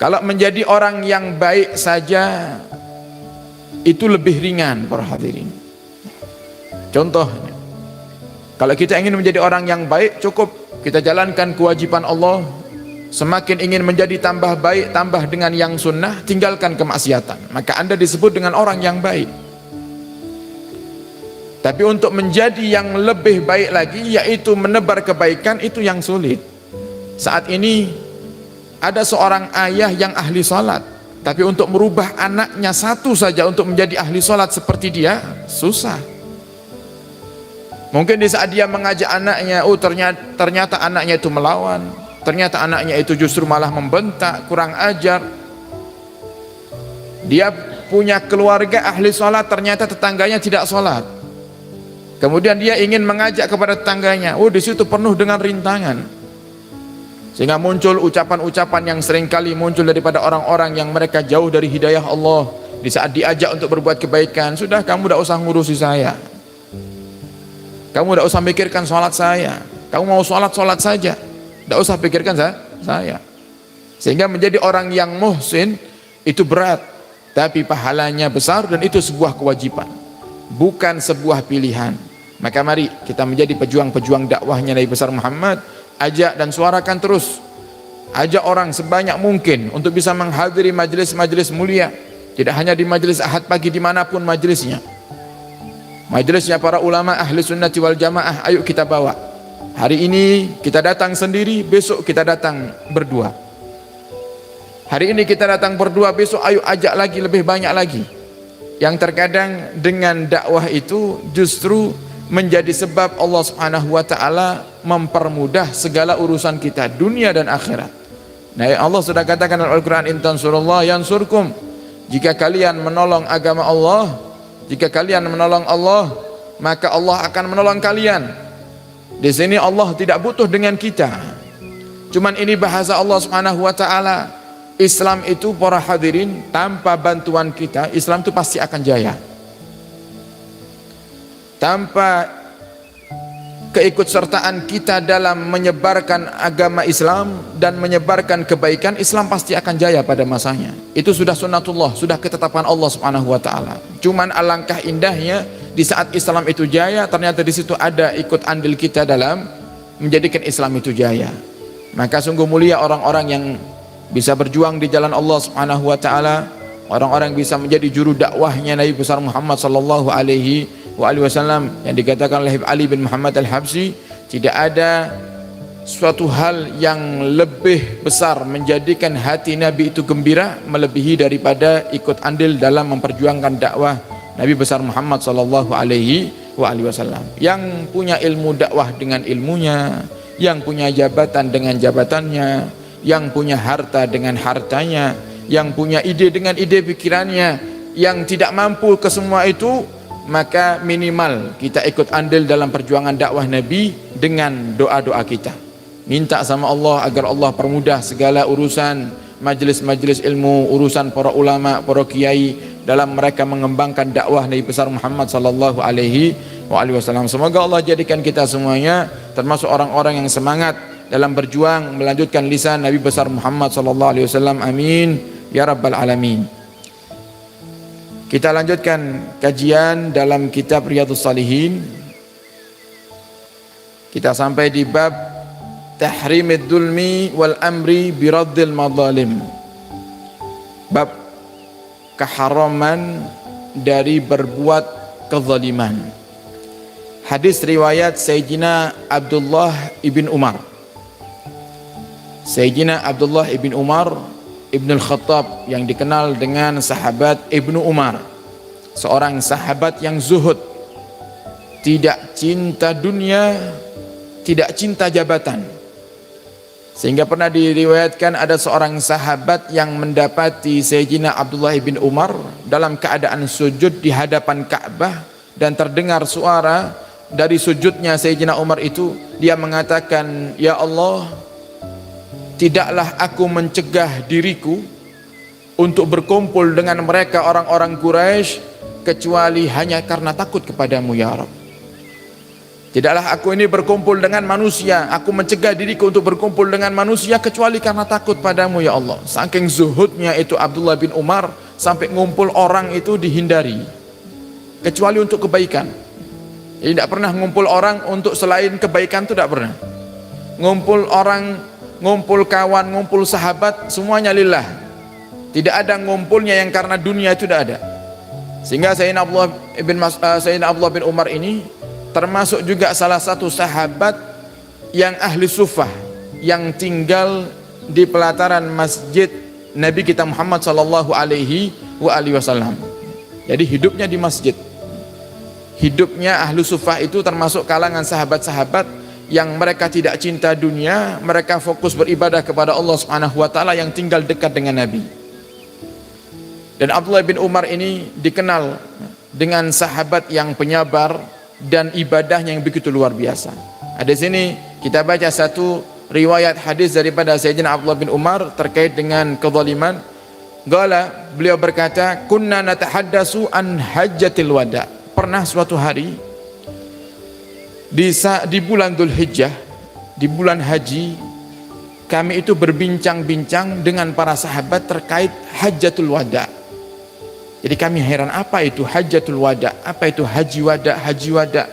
Kalau menjadi orang yang baik saja itu lebih ringan para hadirin. Contoh, kalau kita ingin menjadi orang yang baik, cukup kita jalankan kewajiban Allah. Semakin ingin menjadi tambah baik, tambah dengan yang sunnah, tinggalkan kemaksiatan, maka Anda disebut dengan orang yang baik. Tapi untuk menjadi yang lebih baik lagi, yaitu menebar kebaikan, itu yang sulit. Saat ini ada seorang ayah yang ahli salat, tapi untuk merubah anaknya satu saja untuk menjadi ahli salat seperti dia, susah. Mungkin di saat dia mengajak anaknya, oh ternyata anaknya itu melawan, ternyata anaknya itu justru malah membentak, kurang ajar. Dia punya keluarga ahli salat, ternyata tetangganya tidak salat. Kemudian dia ingin mengajak kepada tetangganya, oh di situ penuh dengan rintangan. Sehingga muncul ucapan-ucapan yang seringkali muncul daripada orang-orang yang mereka jauh dari hidayah Allah. Di saat diajak untuk berbuat kebaikan, sudah kamu tidak usah ngurusi saya, kamu tidak usah pikirkan sholat saya, kamu mau sholat saja, tidak usah pikirkan saya. Sehingga menjadi orang yang muhsin itu berat, tapi pahalanya besar, dan itu sebuah kewajiban, bukan sebuah pilihan. Maka mari kita menjadi pejuang-pejuang dakwahnya Nabi besar Muhammad. Ajak dan suarakan terus, ajak orang sebanyak mungkin untuk bisa menghadiri majelis-majelis mulia. Tidak hanya di majelis Ahad pagi, dimanapun majelisnya, majelisnya para ulama ahli sunnati wal jamaah, ayo kita bawa. Hari ini kita datang sendiri, besok kita datang berdua. Hari ini kita datang berdua, besok ayo ajak lagi, lebih banyak lagi. Yang terkadang dengan dakwah itu justru menjadi sebab Allah Subhanahu wa taala mempermudah segala urusan kita dunia dan akhirat. Nah, Allah sudah katakan dalam Al-Qur'an, in tansurullah yansurkum. Jika kalian menolong agama Allah, jika kalian menolong Allah, maka Allah akan menolong kalian. Di sini Allah tidak butuh dengan kita. Cuman ini bahasa Allah Subhanahu wa taala. Islam itu para hadirin, tanpa bantuan kita, Islam itu pasti akan jaya. Tanpa keikutsertaan kita dalam menyebarkan agama Islam dan menyebarkan kebaikan, Islam pasti akan jaya pada masanya. Itu sudah sunnatullah, sudah ketetapan Allah Subhanahu wa taala. Cuman alangkah indahnya di saat Islam itu jaya, ternyata di situ ada ikut andil kita dalam menjadikan Islam itu jaya. Maka sungguh mulia orang-orang yang bisa berjuang di jalan Allah Subhanahu wa taala, orang-orang bisa menjadi juru dakwahnya Nabi besar Muhammad sallallahu alaihi wasallam, yang dikatakan oleh Ali bin Muhammad Al-Habsyi, tidak ada suatu hal yang lebih besar menjadikan hati Nabi itu gembira melebihi daripada ikut andil dalam memperjuangkan dakwah Nabi besar Muhammad sallallahu alaihi wasallam. Yang punya ilmu dakwah dengan ilmunya, yang punya jabatan dengan jabatannya, yang punya harta dengan hartanya, yang punya ide dengan ide pikirannya, yang tidak mampu ke semua itu, maka minimal kita ikut andil dalam perjuangan dakwah Nabi dengan doa-doa kita. Minta sama Allah agar Allah permudah segala urusan majelis-majelis ilmu, urusan para ulama, para kiai dalam mereka mengembangkan dakwah Nabi besar Muhammad sallallahu alaihi wasallam. Semoga Allah jadikan kita semuanya termasuk orang-orang yang semangat dalam berjuang melanjutkan lisan Nabi besar Muhammad sallallahu alaihi wasallam. Amin ya rabbal alamin. Kita lanjutkan kajian dalam kitab Riyadhus Shalihin. Kita sampai di bab tahrimid dzulmi wal amri biraddil madzalim. Bab keharaman dari berbuat kezaliman. Hadis riwayat Sayyidina Abdullah ibn Umar. Sayyidina Abdullah ibn Umar Ibnul Khattab, yang dikenal dengan sahabat Ibnu Umar, seorang sahabat yang zuhud, tidak cinta dunia, tidak cinta jabatan. Sehingga pernah diriwayatkan ada seorang sahabat yang mendapati Sayyidina Abdullah bin Umar dalam keadaan sujud di hadapan Ka'bah, dan terdengar suara dari sujudnya Sayyidina Umar itu. Dia mengatakan, ya Allah, tidaklah aku mencegah diriku untuk berkumpul dengan mereka orang-orang Quraisy kecuali hanya karena takut kepadamu ya Rabb. Tidaklah aku ini berkumpul dengan manusia, aku mencegah diriku untuk berkumpul dengan manusia kecuali karena takut padamu ya Allah. Saking zuhudnya itu Abdullah bin Umar, sampai ngumpul orang itu dihindari, kecuali untuk kebaikan. Jadi tidak pernah ngumpul orang untuk selain kebaikan, itu tidak pernah. Ngumpul orang, ngumpul kawan, ngumpul sahabat, semuanya lillah. Tidak ada ngumpulnya yang karena dunia, itu tidak ada. Sehingga Sayyidina Abdullah bin Umar ini termasuk juga salah satu sahabat yang ahli sufah, yang tinggal di pelataran masjid Nabi kita Muhammad sallallahu alaihi wasallam. Jadi hidupnya di masjid. Hidupnya ahli sufah itu termasuk kalangan sahabat-sahabat yang mereka tidak cinta dunia, mereka fokus beribadah kepada Allah Subhanahu wa taala, yang tinggal dekat dengan Nabi. Dan Abdullah bin Umar ini dikenal dengan sahabat yang penyabar dan ibadahnya yang begitu luar biasa. Ada sini kita baca satu riwayat hadis daripada Sayyidina Abdullah bin Umar terkait dengan kezaliman. Qala, beliau berkata, kunna natahaddasu an hajjatil wada. Pernah suatu hari di bulan Dzulhijjah, di bulan haji, kami itu berbincang-bincang dengan para sahabat terkait hajjatul wada. Jadi kami heran, apa itu hajjatul wada? Apa itu haji wada? Haji wada.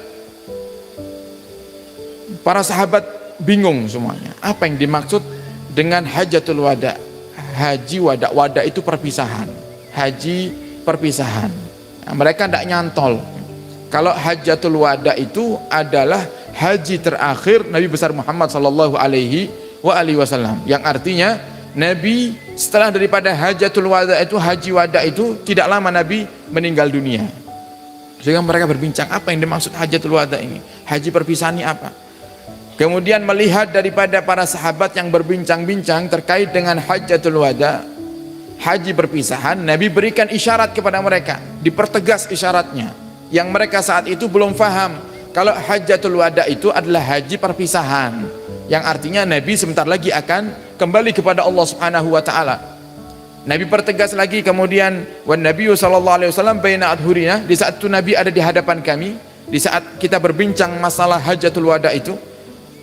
Para sahabat bingung semuanya. Apa yang dimaksud dengan hajjatul wada? Haji wada. Wada itu perpisahan. Haji perpisahan. Nah, mereka tidak nyantol. Kalau hajjatul wada itu adalah haji terakhir Nabi besar Muhammad sallallahu alaihi wasallam. Yang artinya Nabi setelah daripada hajatul wada itu, haji wada itu, tidak lama Nabi meninggal dunia. Sehingga mereka berbincang, apa yang dimaksud hajatul wada ini? Haji perpisahan ini apa? Kemudian melihat daripada para sahabat yang berbincang-bincang terkait dengan hajatul wada, haji perpisahan, Nabi berikan isyarat kepada mereka, dipertegas isyaratnya, yang mereka saat itu belum faham kalau hajatul wada itu adalah haji perpisahan, yang artinya Nabi sebentar lagi akan kembali kepada Allah Subhanahu wa taala. Nabi pertegas lagi kemudian, wan nabiyyu sallallahu alaihi wasallam baina adhurina, di saat itu Nabi ada di hadapan kami, di saat kita berbincang masalah hajatul wada itu.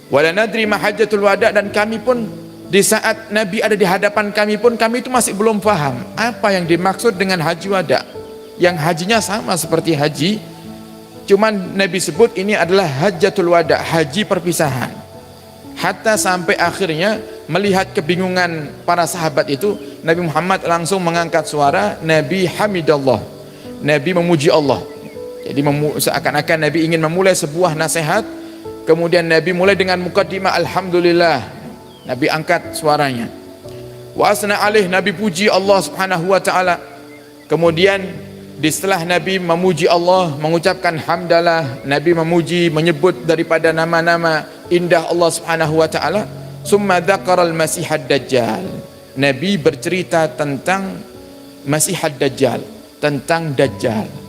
Wala nadri ma hajatul wada, dan kami pun di saat Nabi ada di hadapan kami pun, kami itu masih belum paham apa yang dimaksud dengan haji wada, yang hajinya sama seperti haji, cuman Nabi sebut ini adalah hajatul wada, haji perpisahan. Hatta sampai akhirnya melihat kebingungan para sahabat itu, Nabi Muhammad langsung mengangkat suara, Nabi hamidallah, Nabi memuji Allah. Jadi seakan-akan Nabi ingin memulai sebuah nasihat, kemudian Nabi mulai dengan mukaddimah alhamdulillah, Nabi angkat suaranya. Wa asna alaih, Nabi puji Allah Subhanahu wa taala. Kemudian setelah Nabi memuji Allah, mengucapkan hamdalah, Nabi memuji, menyebut daripada nama-nama indah Allah Subhanahu wa taala. Summa dzakara al-Masih ad-Dajjal. Nabi bercerita tentang Masih ad-Dajjal, tentang Dajjal.